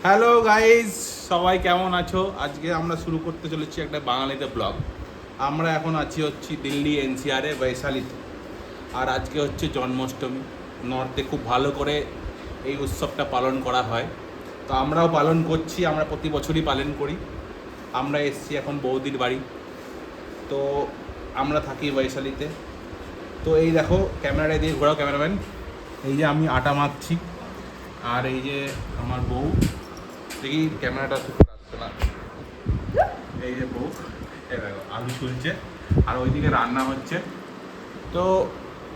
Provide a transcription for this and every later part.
Hello guys, সবাই কেমন আছো? আজকে আমরা শুরু করতে চলেছি একটা বাঙালিতে ব্লগ। আমরা এখন হচ্ছে দিল্লি এনসিআরে বৈশালীতে। আর আজকে হচ্ছে জন্মাষ্টমী। নর্থে খুব ভালো করে এই উৎসবটা পালন করা হয়, তো আমরাও পালন করছি। আমরা প্রতি বছরই পালন করি। আমরা এসছি এখন বৌদির বাড়ি, তো আমরা থাকি বৈশালীতে। তো এই দেখো, ক্যামেরাটা দিয়ে ঘোরাও ক্যামেরাম্যান। এই যে আমি আটা মাখছি, আর এই যে আমার বউ, দেখি ক্যামেরাটা সুন্দর আসছে না। এই যে বউ, এই দেখো আলু ছুলছে, আর ওইদিকে রান্না হচ্ছে। তো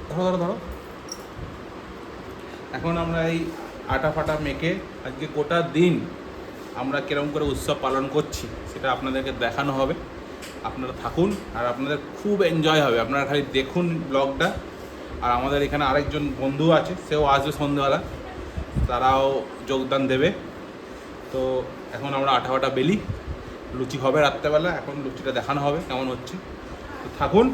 ধরো ধরো ধরো, এখন আমরা এই আটা ফাটা মেখে আজকে গোটা দিন আমরা কিরকম করে উৎসব পালন করছি সেটা আপনাদেরকে দেখানো হবে। আপনারা থাকুন, আর আপনাদের খুব এনজয় হবে। আপনারা খালি দেখুন ব্লগটা। আর আমাদের এখানে আরেকজন বন্ধু আছে, সেও আসবে সন্ধ্যেবেলা, তারাও যোগদান দেবে। তো এখন আমরা আটা ফাটা বেলি, লুচি হবে রাত্রেবেলা। এখন লুচিটা দেখানো হবে কেমন হচ্ছে। তো থাকুন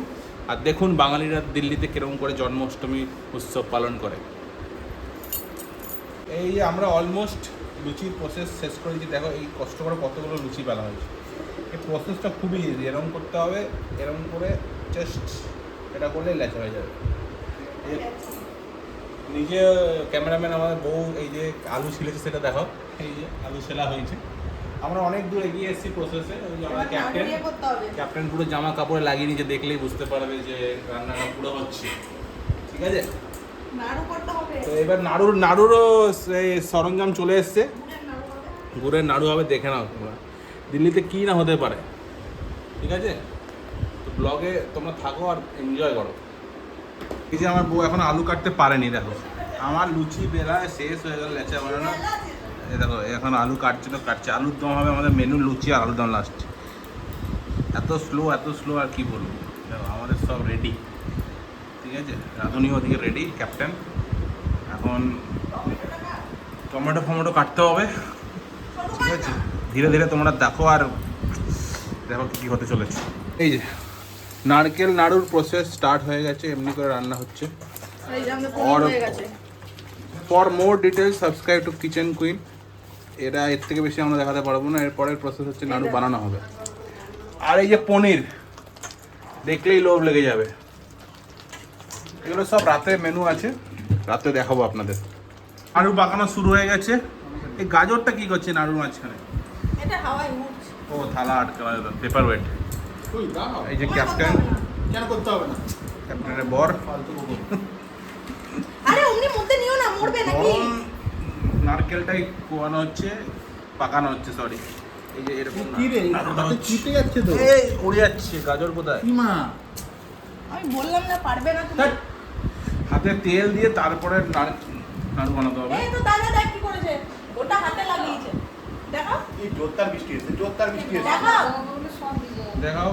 আর দেখুন বাঙালিরা দিল্লিতে কীরকম করে জন্মাষ্টমী উৎসব পালন করে। এই যে আমরা অলমোস্ট লুচির প্রসেস শেষ করেছি। দেখো এই কষ্ট করে কতগুলো লুচি বেলা হয়েছে। এই প্রসেসটা খুবই ইজি। এরকম করতে হবে, এরকম করে জাস্ট এটা করলে লেচা হয়ে যাবে। নিজে ক্যামেরাম্যান আমাদের বউ এই যে আলু ছিলেছে সেটা দেখো। এই যে আলু ছেলা হয়েছে। আমরা অনেক দূর এগিয়ে এসেছি প্রসেসে। ওই যে আমাদের ক্যাপ্টেন পুরো জামা কাপড়ে লাগিয়ে নিয়ে দেখলেই বুঝতে পারবে যে রান্নাটা পুরো হচ্ছে। ঠিক আছে, তো এবার নাড়ুরও সেই সরঞ্জাম চলে এসছে। গুড়ের নাড়ু হবে, দেখে নাও তোমরা। দিল্লিতে কী না হতে পারে। ঠিক আছে, তো ব্লগে তোমরা থাকো আর এনজয় করো। এই যে আমার বউ এখন আলু কাটতে পারেনি। দেখো আমার লুচি বেলা শেষ হয়ে গেল, লেচা বানানো। এই দেখো এখন আলু কাটছে, তো কাটছে। আলুর দম হবে আমাদের মেনু, লুচি আর আলুর দম লাস্ট। এত স্লো আর কি বলবো। দেখো আমাদের সব রেডি। ঠিক আছে, রাঁধুনি ওদিকে রেডি, ক্যাপ্টেন। এখন টমেটো কাটতে হবে। ঠিক আছে, ধীরে ধীরে তোমরা দেখো আর দেখো কী হতে চলেছে। এই যে নারকেল নাড়ুর প্রসেস স্টার্ট হয়ে গেছে, এমনি করে রান্না হচ্ছে। For more details subscribe to kitchen queen. এর থেকে বেশি আমরা দেখাতে পারবো না। এরপরের প্রসেস হচ্ছে নাড়ু বানানো হবে। আর এই যে পনির, দেখলেই লোভ লেগে যাবে। এগুলো সব রাতের মেনু আছে, রাতে দেখাবো আপনাদের। নাড়ু পাকানো শুরু হয়ে গেছে। এই গাজরটা কি করছে নাড়ুর মাঝখানে? ও থালা আটকে, পেপার ওয়েট। এই যে ক্যাপ্টেন, কেন করতে হবে না? ক্যাপ্টেনের বর। আরে অমনি মধ্যে নিও না, মরবে নাকি? নারকেলটাই কোয়ানো হচ্ছে, পাকানো হচ্ছে, সরি। এই যে এরকম কি রে, হাতে চিপে যাচ্ছে তো। এই উড়ে যাচ্ছে। গাজর কোথায়? মা, আমি বললাম না পারবে না তুমি। হাতে তেল দিয়ে তারপরে নাড়ু বানাতে হবে। এই তো দাদা দেখ কি করেছে, ওটা হাতে লাগিয়েছে। দেখো এই জোরদার বৃষ্টি এসেছে, জোরদার বৃষ্টি এসেছে। দেখো দেখাও।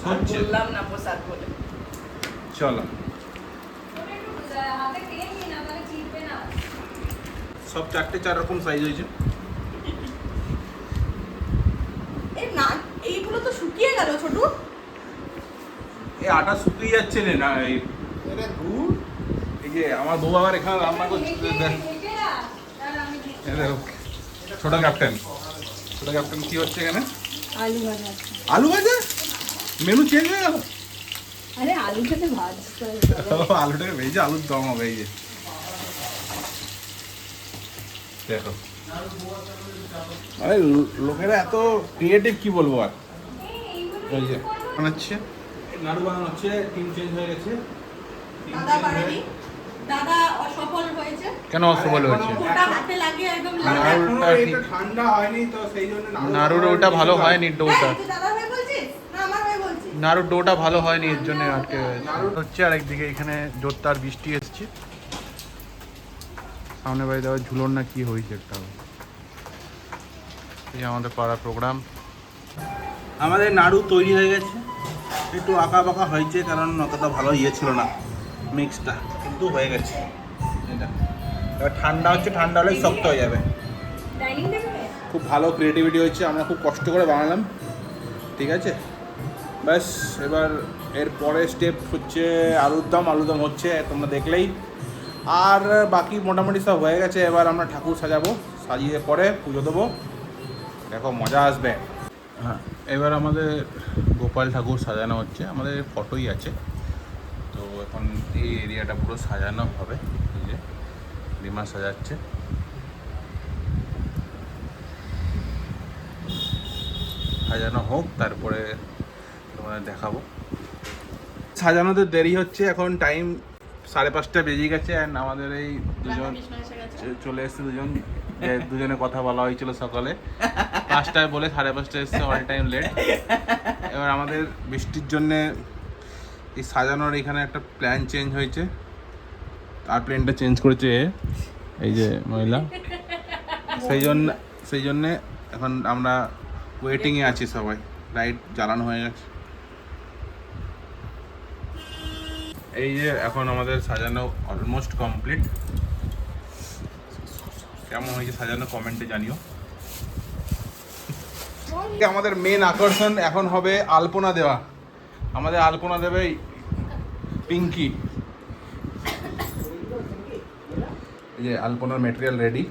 হচ্ছে, বললাম না প্রসাদ বলে। চলো। সব চারটে চার রকম সাইজ হয়েছে। এই না, এইগুলো তো শুকিয়ে গেল ছোটু। এই আটা শুকিয়ে যাচ্ছে না। এটা গুড়। এই যে আমার বউ আবার এখানে রান্না করছে। ছোট ক্যাপ্টেন কি হচ্ছে এখানে? আলু ভাজা। আলু ভাজা? মেনু চেঞ্জ হয়ে গেল। আরে আলুটাকে ভাজতে আলুটাকে ভেজে আলুর দম হবে। এই যে দেখো, মানে লোকেরা এত ক্রিয়েটিভ, কি বলবো আর। এই যে বানাচ্ছে, নাড়ু বানানো হচ্ছে। টিম চেঞ্জ হয়ে গেছে। দাদা পারেনি, দাদা অসফল হয়েছে। কেন অসফল হয়েছে? ওটা হাতে লাগিয়ে একদম নাড়ুটা এটা ঠান্ডা হয়নি তো, সেই জন্য নাড়ুর ওটা ভালো হয়নি, ডোটা। তুই দাদা হয়ে বলছিস না আমার হয়ে বলছিস? নাড়ুর ডোটা ভালো হয়নি, এর জন্য আটকে হচ্ছে। আর একদিকে এখানে জোরদার বৃষ্টি এসছে। সামনে বাড়ি দেওয়া ঝুলন না কি হয়েছে একটা। এই আমাদের পাড়ার প্রোগ্রাম। আমাদের নাড়ু তৈরি হয়ে গেছে। একটু আঁকা বাঁকা হয়েছে, কারণ অতটা ভালো ছিল না মিক্সটা, কিন্তু হয়ে গেছে। এটা এবার ঠান্ডা হচ্ছে, ঠান্ডা হলে শক্ত হয়ে যাবে। ডাইনিং টেবিলে খুব ভালো ক্রিয়েটিভিটি হচ্ছে, আমরা খুব কষ্ট করে বানালাম। ঠিক আছে, ব্যাস। এবার এর পরের স্টেপ হচ্ছে আলুর দম। আলুর দম হচ্ছে, তোমরা দেখলেই। আর বাকি মোটামুটি সব হয়ে গেছে। এবার আমরা ঠাকুর সাজাবো, সাজিয়ে পরে পুজো দেবো, দেখো মজা আসবে। হ্যাঁ, এবার আমাদের গোপাল ঠাকুর সাজানো হচ্ছে, আমাদের ফটোই আছে। তো এখন এই এরিয়াটা পুরো সাজানো হবে, এই যে রিমা সাজাচ্ছে। সাজানো হোক, তারপরে তোমাদের দেখাবো। সাজানোতে দেরি হচ্ছে, এখন টাইম 5:30 বেজে গেছে। অ্যান্ড আমাদের এই দুজন চলে এসছে, দুজনে কথা বলা হয়েছিল সকালে 5টায় বলে 5:30 এসছে, অল টাইম লেট। এবার আমাদের বৃষ্টির জন্যে এই সাজানোর এখানে একটা প্ল্যান চেঞ্জ হয়েছে, আর প্ল্যানটা চেঞ্জ করেছে এই যে মহিলা। সেই জন্যে এখন আমরা ওয়েটিংয়ে আছি সবাই। লাইট জ্বালানো হয়ে গেছে। এই যে এখন আমাদের সাজানো অলমোস্ট কমপ্লিট। কেমন হয়েছে সাজানো কমেন্টে জানিও। আমাদের মেন আকর্ষণ এখন হবে আলপনা দেওয়া। আমাদের আলপনা দেবে পিঙ্কি। এই যে আলপনার মেটেরিয়াল রেডি,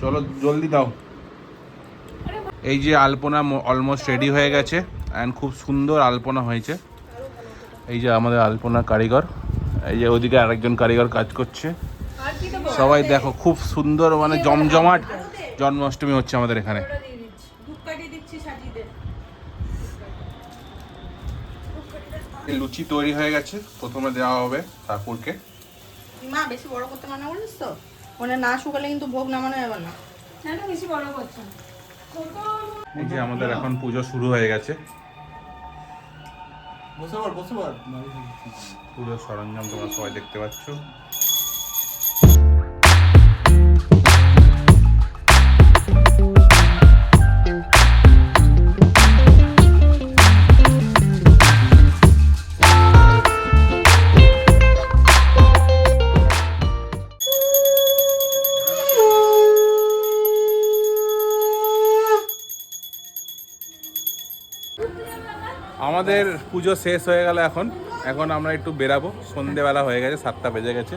চলো জলদি দাও। এই যে আলপনা অলমোস্ট রেডি হয়ে গেছে অ্যান্ড খুব সুন্দর আলপনা হয়েছে। এই যে আমাদের আলপনা কারিগর, এই যে ওইদিকে আরেকজন কারিগর কাজ করছে। সবাই দেখো খুব সুন্দর, মানে জমজমাট জন্মাষ্টমী হচ্ছে আমাদের এখানে। লুচি তৈরি হয়ে গেছে, প্রথমে দেওয়া হবে ঠাকুরকে। মা বেশি বড় করতে মানা বলিস তো, মানে না শুকালে কিন্তু ভোগ নামানো যাবে না। না বেশি বড় করছে। এই যে আমাদের এখন পুজো শুরু হয়ে গেছে। বসে পড়। পুজোর সরঞ্জাম তোমরা সবাই দেখতে পাচ্ছ। আমাদের পুজো শেষ হয়ে গেল। এখন আমরা একটু বেরাবো, সন্ধেবেলা হয়ে গেছে, 7টা বেজে গেছে।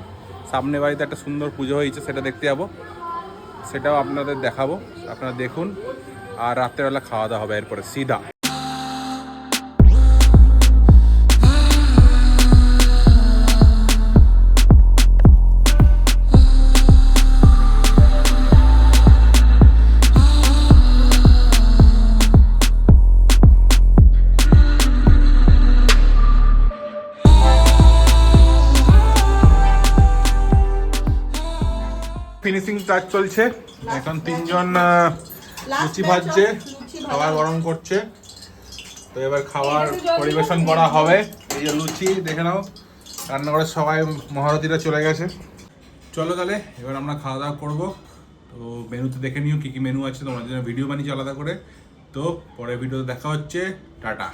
সামনে বাড়িতে একটা সুন্দর পুজো হয়েছে, সেটা দেখতে যাবো, সেটাও আপনাদের দেখাবো, আপনারা দেখুন। আর রাত্রেবেলা খাওয়া দাওয়া হবে এরপরে সিধা। ফিনিশিং কাজ চলছে এখন। 3জন লুচি ভাজছে, খাবার গরম করছে। তো এবার খাবার পরিবেশন করা হবে। এই যে লুচি দেখে নাও, রান্নাঘরে সবাই মহারথীরা চলে গেছে। চলো তাহলে এবার আমরা খাওয়া দাওয়া করবো। তো মেনুতে দেখে নিও কী কী মেনু আছে, তোমার জন্য ভিডিও বানিয়েছি আলাদা করে। তো পরের ভিডিওতে দেখা হচ্ছে, টাটা।